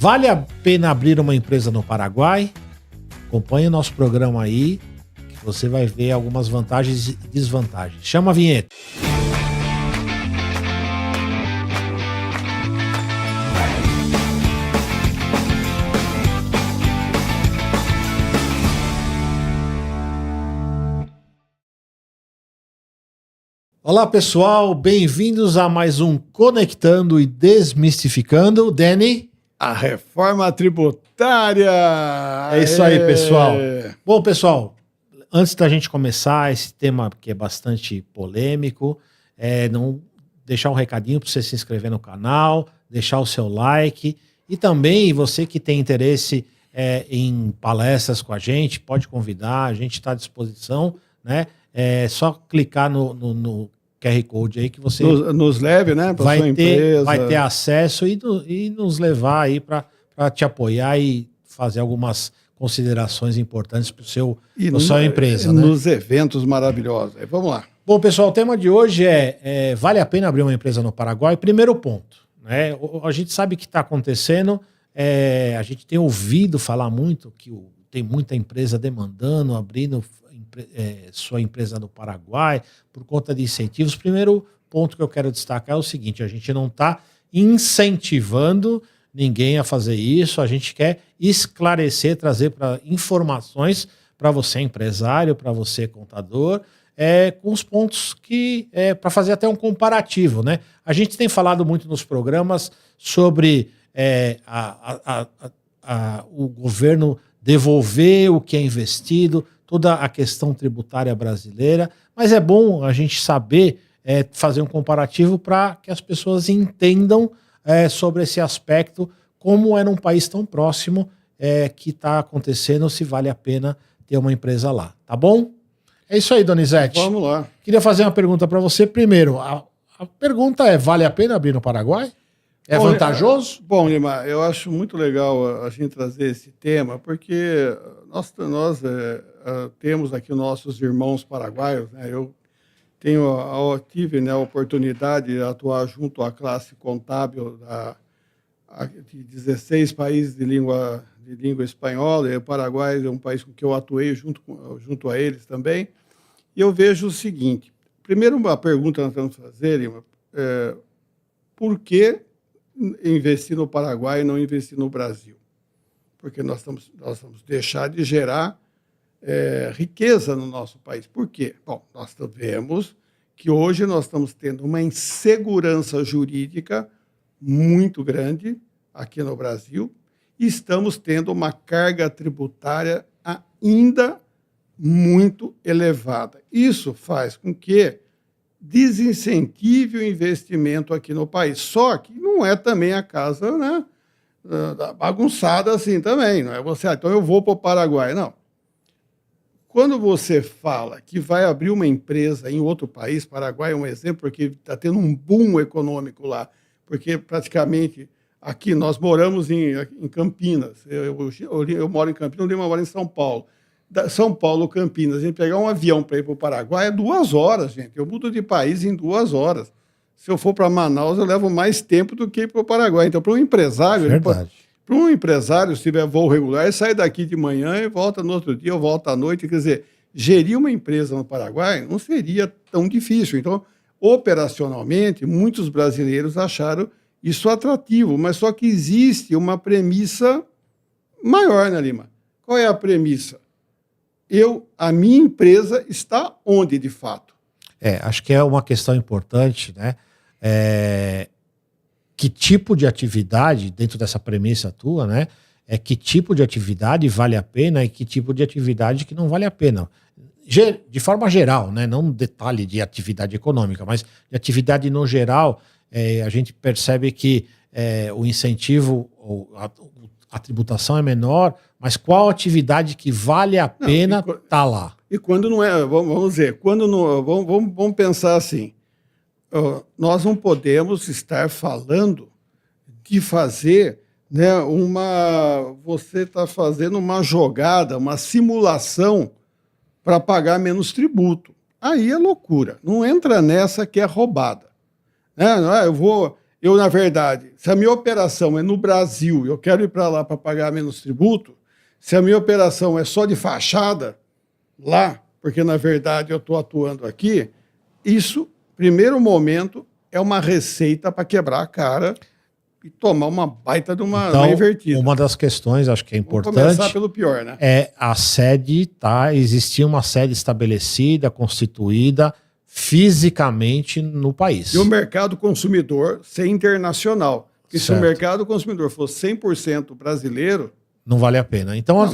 Vale a pena abrir uma empresa no Paraguai? Acompanhe o nosso programa aí, que você vai ver algumas vantagens e desvantagens. Chama a vinheta. Olá pessoal, bem-vindos a mais um Conectando e Desmistificando. Danny? A reforma tributária! É isso aí, pessoal. Bom, pessoal, antes da gente começar esse tema que é bastante polêmico, não deixar um recadinho para você se inscrever no canal, deixar o seu like e também você que tem interesse em palestras com a gente, pode convidar, a gente está à disposição, né? É só clicar no QR Code aí que você nos leve, né, para sua empresa. Vai ter acesso e nos levar aí para te apoiar e fazer algumas considerações importantes para sua empresa. Nos eventos maravilhosos. Vamos lá. Bom, pessoal, o tema de hoje vale a pena abrir uma empresa no Paraguai? Primeiro ponto, né? A gente sabe o que está acontecendo, a gente tem ouvido falar muito que tem muita empresa demandando, abrindo sua empresa no Paraguai por conta de incentivos. Primeiro ponto que eu quero destacar é o seguinte: a gente não está incentivando ninguém a fazer isso, a gente quer esclarecer, trazer informações para você empresário, para você contador, com os pontos que para fazer até um comparativo, né? A gente tem falado muito nos programas sobre o governo devolver o que é investido, toda a questão tributária brasileira, mas é bom a gente saber fazer um comparativo para que as pessoas entendam sobre esse aspecto, como é num país tão próximo que está acontecendo, se vale a pena ter uma empresa lá, tá bom? É isso aí, Donizete. Vamos lá. Queria fazer uma pergunta para você primeiro. A pergunta é, vale a pena abrir no Paraguai? É vantajoso? Bom, Lima, eu acho muito legal a gente trazer esse tema, porque nós temos aqui nossos irmãos paraguaios, né? Eu tive a oportunidade de atuar junto à classe contábil de 16 países de língua espanhola, e o Paraguai é um país com que eu atuei junto a eles também, e eu vejo o seguinte: primeiro, uma pergunta que nós temos que fazer, Lima, por que investir no Paraguai e não investir no Brasil? Porque nós vamos deixar de gerar riqueza no nosso país. Por quê? Bom, nós vemos que hoje nós estamos tendo uma insegurança jurídica muito grande aqui no Brasil e estamos tendo uma carga tributária ainda muito elevada. Isso faz com que desincentive o investimento aqui no país. Só que não é também a casa, né, bagunçada assim também. Não é você, então eu vou para o Paraguai. Não. Quando você fala que vai abrir uma empresa em outro país, Paraguai é um exemplo, porque está tendo um boom econômico lá, porque praticamente aqui nós moramos em Campinas. Eu moro em Campinas, o Lima mora em São Paulo. São Paulo, Campinas, a gente pegar um avião para ir para o Paraguai é 2 horas, gente. Eu mudo de país em 2 horas. Se eu for para Manaus, eu levo mais tempo do que ir para o Paraguai. Então, para um empresário, se tiver voo regular, ele sai daqui de manhã e volta no outro dia, ou volta à noite. Quer dizer, gerir uma empresa no Paraguai não seria tão difícil. Então, operacionalmente, muitos brasileiros acharam isso atrativo, mas só que existe uma premissa maior, né, Lima? Qual é a premissa? A minha empresa está onde, de fato? Acho que é uma questão importante, né? Que tipo de atividade, dentro dessa premissa tua, né? Que tipo de atividade vale a pena e que tipo de atividade que não vale a pena. De forma geral, né? Não um detalhe de atividade econômica, mas de atividade no geral, a gente percebe que o incentivo, a tributação é menor, mas qual atividade que vale a pena tá lá? E quando não é, vamos dizer, quando não, vamos pensar assim, nós não podemos estar falando de fazer, né, você está fazendo uma jogada, uma simulação para pagar menos tributo. Aí é loucura, não entra nessa que é roubada. Né? Eu eu, na verdade, se a minha operação é no Brasil, eu quero ir para lá para pagar menos tributo, se a minha operação é só de fachada, lá, porque, na verdade, eu estou atuando aqui, isso, primeiro momento, é uma receita para quebrar a cara e tomar uma baita de uma invertida. Uma das questões, acho que é importante... Vamos começar pelo pior, né? É a sede, tá? Existia uma sede estabelecida, constituída fisicamente no país. E o mercado consumidor ser internacional. Porque Certo. se o mercado consumidor fosse 100% brasileiro... Não vale a pena. Então,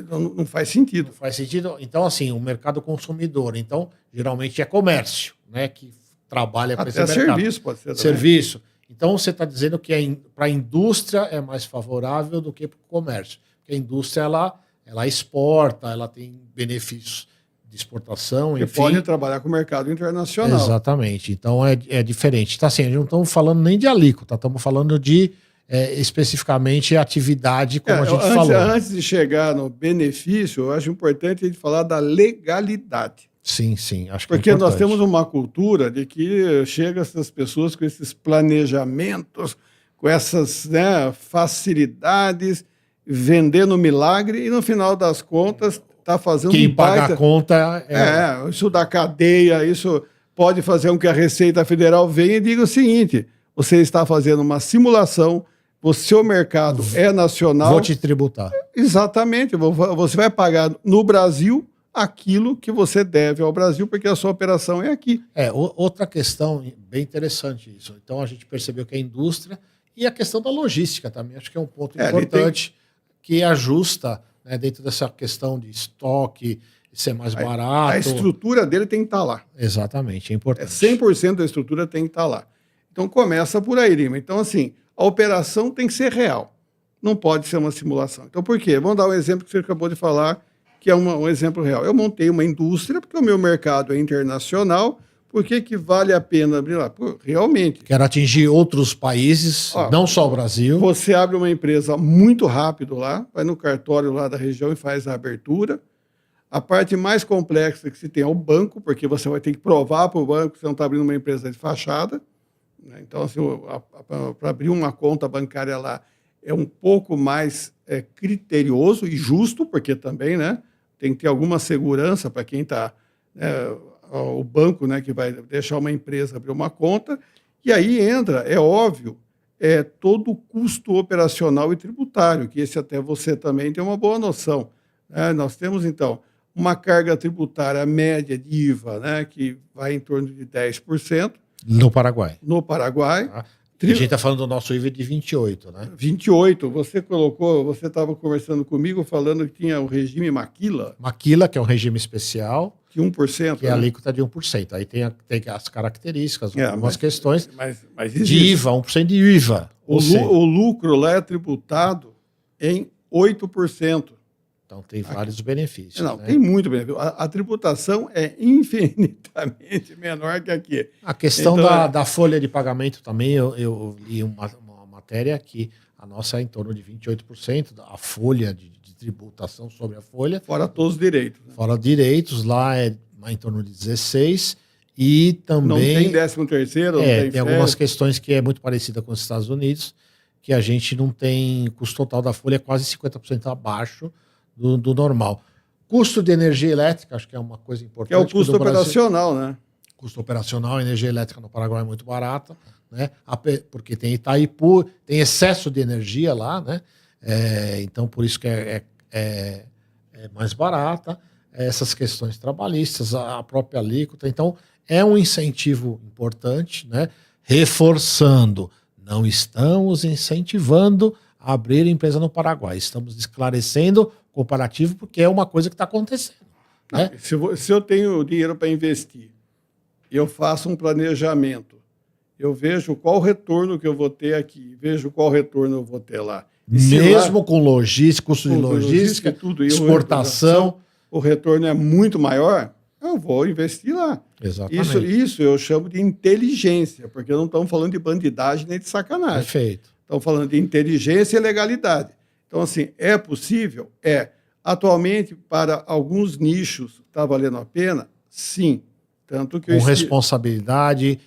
não faz sentido. Não faz sentido. Então, assim, o mercado consumidor, então, geralmente é comércio, né? Que trabalha para esse mercado. Serviço pode ser também. Serviço. Então, você está dizendo que para a indústria é mais favorável do que para o comércio. Porque a indústria, ela exporta, ela tem benefícios de exportação, Você enfim. pode trabalhar com o mercado internacional. Exatamente. Então, é diferente. Então, assim, a gente não estamos falando nem de alíquota, estamos falando de especificamente atividade, como a gente falou. Antes de chegar no benefício, eu acho importante a gente falar da legalidade. Sim, sim. Acho que porque é importante. nós temos uma cultura de que chegam essas pessoas com esses planejamentos, com essas facilidades, vendendo milagre e, no final das contas, está fazendo Quem paga a conta isso da cadeia, isso pode fazer com que a Receita Federal venha e diga o seguinte: você está fazendo uma simulação, o seu mercado é nacional. Vou te tributar. Exatamente. Você vai pagar no Brasil aquilo que você deve ao Brasil, porque a sua operação é aqui. Outra questão bem interessante isso. Então, a gente percebeu que a indústria e a questão da logística também, acho que é um ponto importante que ajusta, né, dentro dessa questão de estoque, ser mais barato. A estrutura dele tem que estar lá. Exatamente, é importante. 100% da estrutura tem que estar lá. Então, começa por aí, Lima. Então, assim, a operação tem que ser real. Não pode ser uma simulação. Então, por quê? Vamos dar um exemplo que você acabou de falar, que é um exemplo real. Eu montei uma indústria, porque o meu mercado é internacional. Por que vale a pena abrir lá? Realmente. Quero atingir outros países, não só o Brasil. Você abre uma empresa muito rápido lá, vai no cartório lá da região e faz a abertura. A parte mais complexa que se tem é o banco, porque você vai ter que provar para o banco que você não está abrindo uma empresa de fachada. Então, assim, para abrir uma conta bancária lá é um pouco mais criterioso e justo, porque também, né, tem que ter alguma segurança para quem está... o banco, né, que vai deixar uma empresa abrir uma conta, e aí entra, é óbvio, todo o custo operacional e tributário, que esse até você também tem uma boa noção. Nós temos, então, uma carga tributária média de IVA, né, que vai em torno de 10%. No Paraguai. No Paraguai. A gente está falando do nosso IVA de 28%, né? 28%. Você estava conversando comigo falando que tinha o regime Maquila. Maquila, que é um regime especial. De 1%. Que é a alíquota de 1%. Aí tem as características, algumas questões. Mas de IVA, 1% de IVA. O lucro lá é tributado em 8%. Então tem vários benefícios. Não, né? Tem muito benefício. A tributação é infinitamente menor que aqui. A questão então, da folha de pagamento também, eu li uma matéria que a nossa é em torno de 28%, a folha de tributação sobre a folha. Fora todos os direitos. Né? Fora direitos, lá é em torno de 16%. E também... Não tem 13º, não tem tem algumas questões que é muito parecida com os Estados Unidos, que a gente não tem... O custo total da folha é quase 50% abaixo do normal. Custo de energia elétrica, acho que é uma coisa importante. Que é o custo operacional, né? Custo operacional, a energia elétrica no Paraguai é muito barata, né? Porque tem Itaipu, tem excesso de energia lá, né? Então, por isso que é mais barata. Essas questões trabalhistas, a própria alíquota. Então, é um incentivo importante, né? Reforçando, não estamos incentivando a abrir empresa no Paraguai. Estamos esclarecendo comparativo porque é uma coisa que está acontecendo. Né? Se eu tenho dinheiro para investir, eu faço um planejamento, eu vejo qual retorno que eu vou ter aqui, vejo qual retorno eu vou ter lá. Mesmo com logística, custo de logística, tudo, exportação, o retorno é muito maior, eu vou investir lá. Exatamente. Isso eu chamo de inteligência, porque não estamos falando de bandidagem nem de sacanagem. Perfeito. Estamos falando de inteligência e legalidade. Então, assim, é possível? Atualmente, para alguns nichos, está valendo a pena? Sim. Tanto que com responsabilidade,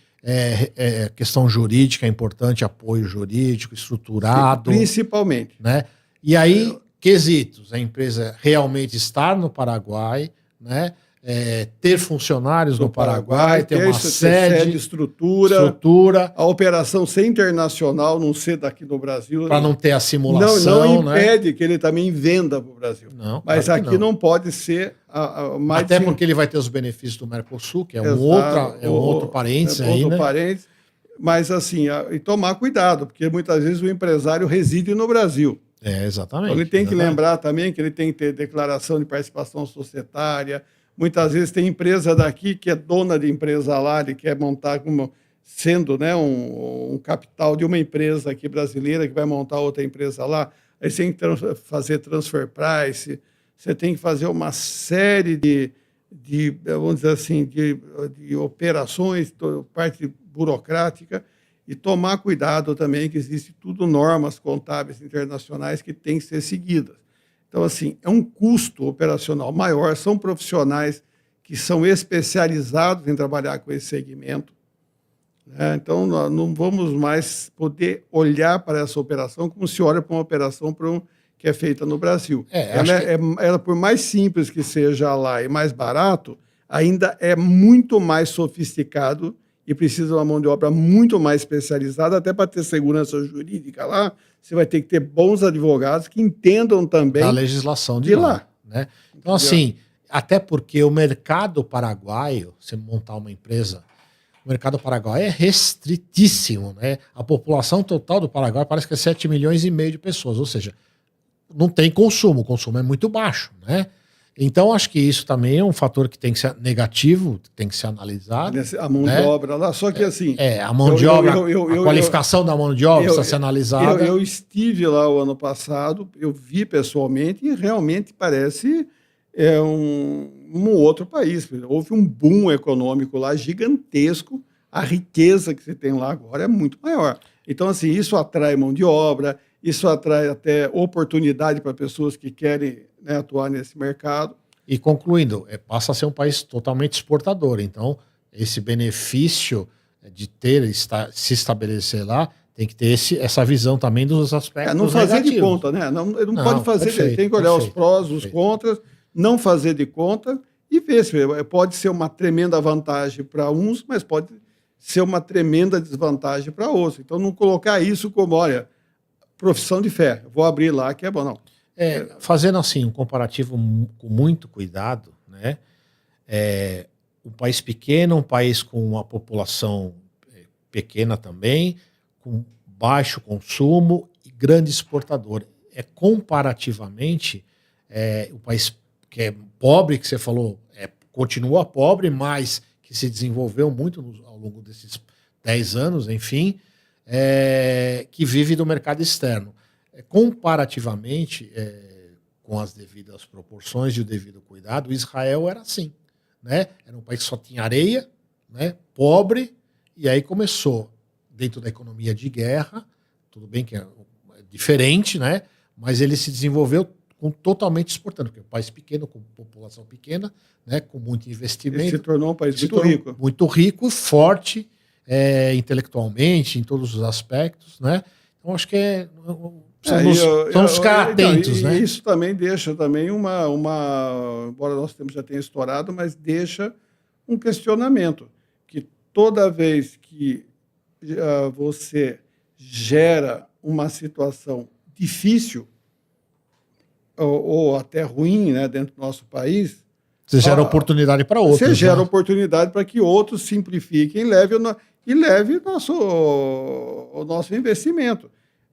questão jurídica é importante, apoio jurídico, estruturado. Principalmente. Né? E aí, quesitos, a empresa realmente estar no Paraguai, né? Ter funcionários no Paraguai, ter uma sede, estrutura, a operação ser internacional, não ser daqui no Brasil. Para não ter a simulação. Não impede que ele também venda para o Brasil. Não, mas claro aqui não pode ser mais. Até porque ele vai ter os benefícios do Mercosul, que é um outro parênteses aí, né? Parênteses. Mas assim, e tomar cuidado, porque muitas vezes o empresário reside no Brasil. Exatamente. Então ele tem que lembrar também que ele tem que ter declaração de participação societária. Muitas vezes tem empresa daqui que é dona de empresa lá, ele quer montar sendo, né, um capital de uma empresa aqui brasileira que vai montar outra empresa lá. Aí você tem que fazer transfer price, você tem que fazer uma série de vamos dizer assim, de operações, parte burocrática, e tomar cuidado também que existe tudo normas contábeis internacionais que têm que ser seguidas. Então, assim, é um custo operacional maior, são profissionais que são especializados em trabalhar com esse segmento. Né? Então, nós não vamos mais poder olhar para essa operação como se olha para uma operação que é feita no Brasil. Ela, por mais simples que seja lá e mais barato, ainda é muito mais sofisticado e precisa de uma mão de obra muito mais especializada, até para ter segurança jurídica lá, você vai ter que ter bons advogados que entendam também da legislação de lá. Né? Então, assim, até porque o mercado paraguaio, você montar uma empresa, o mercado paraguaio é restritíssimo. Né? A população total do Paraguai parece que é 7,5 milhões de pessoas, ou seja, não tem consumo, o consumo é muito baixo, né? Então, acho que isso também é um fator que tem que ser negativo, tem que ser analisado. A mão de obra lá, só que assim... a mão de obra, a qualificação da mão de obra precisa ser analisada. Eu estive lá o ano passado, eu vi pessoalmente e realmente parece um outro país. Houve um boom econômico lá gigantesco, a riqueza que se tem lá agora é muito maior. Então, assim, isso atrai mão de obra, isso atrai até oportunidade para pessoas que querem, né, atuar nesse mercado. E concluindo, passa a ser um país totalmente exportador. Então, esse benefício de se estabelecer lá tem que ter essa visão também dos aspectos não fazer negativos. De conta, né? Não pode fazer, tem que olhar os prós, os contras, não fazer de conta e ver se pode ser uma tremenda vantagem para uns, mas pode ser uma tremenda desvantagem para outros. Então, não colocar isso como, olha, profissão de fé, vou abrir lá que é bom, não. Fazendo assim um comparativo com muito cuidado, né? Um país pequeno, um país com uma população pequena também, com baixo consumo e grande exportador. Comparativamente, o país que é pobre, que você falou, continua pobre, mas que se desenvolveu muito ao longo desses 10 anos, enfim, que vive do mercado externo. Comparativamente, com as devidas proporções e o devido cuidado, Israel era assim, né? Era um país que só tinha areia, né? Pobre, e aí começou, dentro da economia de guerra, tudo bem que é diferente, né? Mas ele se desenvolveu totalmente exportando, porque é um país pequeno, com população pequena, né? Com muito investimento. Ele se tornou um país muito rico. Muito rico e forte, intelectualmente, em todos os aspectos, né? Então, acho que vamos ficar atentos, né? Isso também deixa também embora nosso tempo já tenha estourado, mas deixa um questionamento, que toda vez que você gera uma situação difícil ou até ruim, né, dentro do nosso país, você gera oportunidade para outros. Você gera oportunidade para que outros simplifiquem e leve o nosso investimento.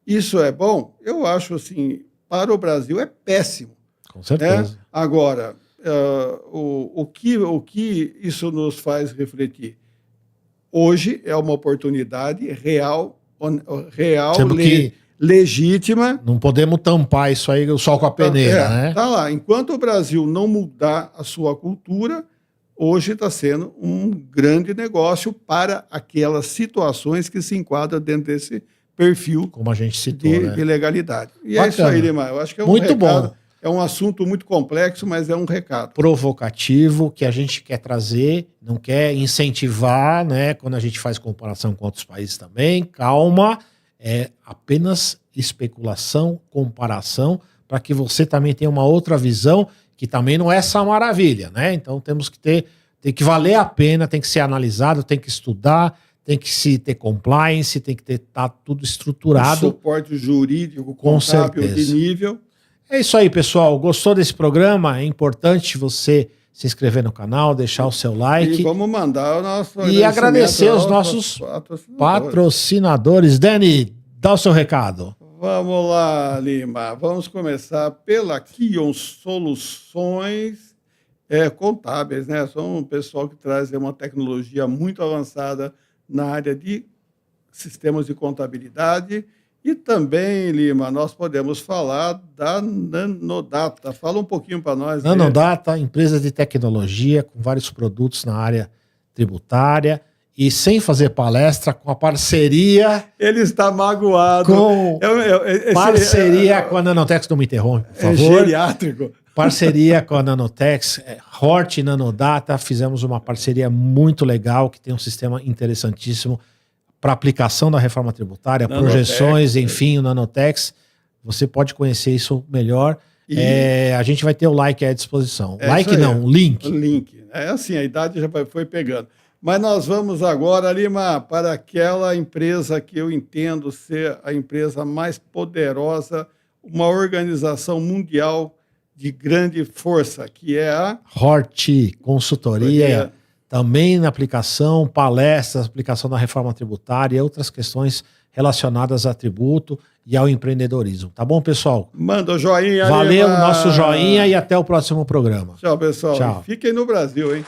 Isso é bom? Eu acho, assim, para o Brasil é péssimo. Com certeza. Né? Agora, o que isso nos faz refletir? Hoje é uma oportunidade real legítima. Não podemos tampar isso aí, o sol com a peneira, né? Tá lá. Enquanto o Brasil não mudar a sua cultura, hoje está sendo um grande negócio para aquelas situações que se enquadram dentro desse perfil, como a gente citou, de legalidade. E bacana. É isso aí, Limar. Eu acho que é um muito recado, bom. É um assunto muito complexo, mas é um recado. Provocativo, que a gente quer trazer, não quer incentivar, né? Quando a gente faz comparação com outros países também, calma, é apenas especulação, comparação, para que você também tenha uma outra visão, que também não é essa maravilha, né? Então temos que ter, tem que valer a pena, tem que ser analisado, tem que estudar, tem que se ter compliance, tem que estar tudo estruturado. Suporte jurídico, com contábil certeza. de nível. É isso aí, pessoal. Gostou desse programa? É importante você se inscrever no canal, deixar o seu like. E vamos mandar o nosso E agradecer os nossos patrocinadores. Dani, dá o seu recado. Vamos lá, Lima. Vamos começar pela Kion Soluções Contábeis, né? São um pessoal que traz uma tecnologia muito avançada na área de sistemas de contabilidade. E também, Lima, nós podemos falar da Nanodata. Fala um pouquinho para nós. Nanodata, empresa de tecnologia com vários produtos na área tributária e sem fazer palestra, com a parceria... Ele está magoado. Com parceria com a Nanotex, não me interrompe, por favor. É geriátrico. Parceria com a Nanotex, Hort e Nanodata, fizemos uma parceria muito legal, que tem um sistema interessantíssimo para aplicação da reforma tributária, Nanotex, projeções, enfim, o Nanotex. Você pode conhecer isso melhor. A gente vai ter o like à disposição. Like não, o link. O link. É assim, a idade já foi pegando. Mas nós vamos agora, Lima, para aquela empresa que eu entendo ser a empresa mais poderosa, uma organização mundial de grande força, que é a... Hort Consultoria, também na aplicação, palestras, aplicação da reforma tributária e outras questões relacionadas a tributo e ao empreendedorismo. Tá bom, pessoal? Manda o joinha. Valeu, nosso joinha e até o próximo programa. Tchau, pessoal. Tchau. Fiquem no Brasil, hein?